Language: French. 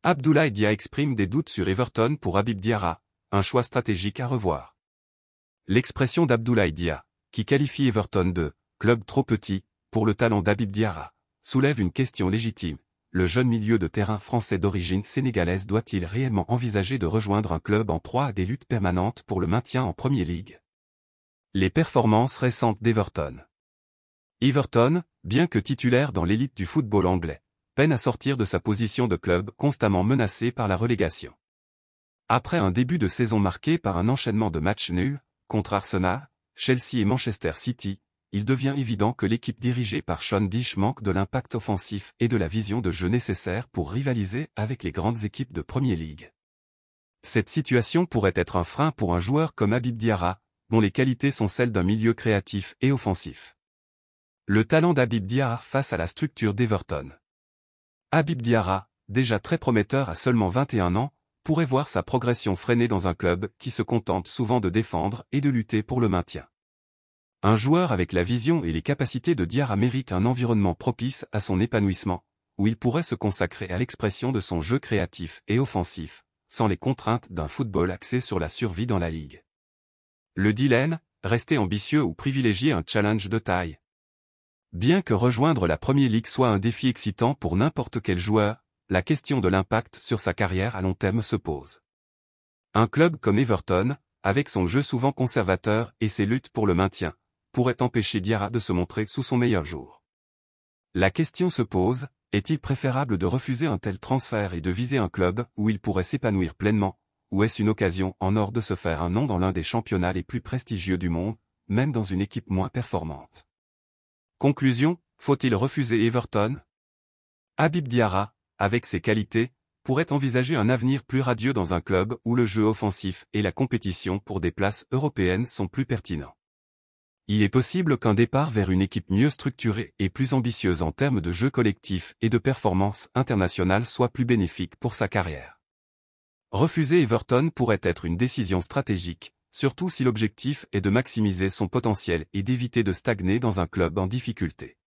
Abdoulaye Dia exprime des doutes sur Everton pour Habib Diarra, un choix stratégique à revoir. L'expression d'Abdoulaye Dia, qui qualifie Everton de « club trop petit » pour le talent d'Habib Diarra, soulève une question légitime. Le jeune milieu de terrain français d'origine sénégalaise doit-il réellement envisager de rejoindre un club en proie à des luttes permanentes pour le maintien en Premier League? Les performances récentes d'Everton. Everton, bien que titulaire dans l'élite du football anglais, peine à sortir de sa position de club constamment menacé par la relégation. Après un début de saison marqué par un enchaînement de matchs nuls, contre Arsenal, Chelsea et Manchester City, il devient évident que l'équipe dirigée par Sean Dyche manque de l'impact offensif et de la vision de jeu nécessaire pour rivaliser avec les grandes équipes de Premier League. Cette situation pourrait être un frein pour un joueur comme Habib Diarra, dont les qualités sont celles d'un milieu créatif et offensif. Le talent d'Habib Diarra face à la structure d'Everton. Habib Diarra, déjà très prometteur à seulement 21 ans, pourrait voir sa progression freinée dans un club qui se contente souvent de défendre et de lutter pour le maintien. Un joueur avec la vision et les capacités de Diarra mérite un environnement propice à son épanouissement, où il pourrait se consacrer à l'expression de son jeu créatif et offensif, sans les contraintes d'un football axé sur la survie dans la ligue. Le dilemme, rester ambitieux ou privilégier un challenge de taille. Bien que rejoindre la Premier League soit un défi excitant pour n'importe quel joueur, la question de l'impact sur sa carrière à long terme se pose. Un club comme Everton, avec son jeu souvent conservateur et ses luttes pour le maintien, pourrait empêcher Diarra de se montrer sous son meilleur jour. La question se pose, est-il préférable de refuser un tel transfert et de viser un club où il pourrait s'épanouir pleinement, ou est-ce une occasion en or de se faire un nom dans l'un des championnats les plus prestigieux du monde, même dans une équipe moins performante? Conclusion, faut-il refuser Everton? Habib Diarra, avec ses qualités, pourrait envisager un avenir plus radieux dans un club où le jeu offensif et la compétition pour des places européennes sont plus pertinents. Il est possible qu'un départ vers une équipe mieux structurée et plus ambitieuse en termes de jeu collectif et de performance internationale soit plus bénéfique pour sa carrière. Refuser Everton pourrait être une décision stratégique, surtout si l'objectif est de maximiser son potentiel et d'éviter de stagner dans un club en difficulté.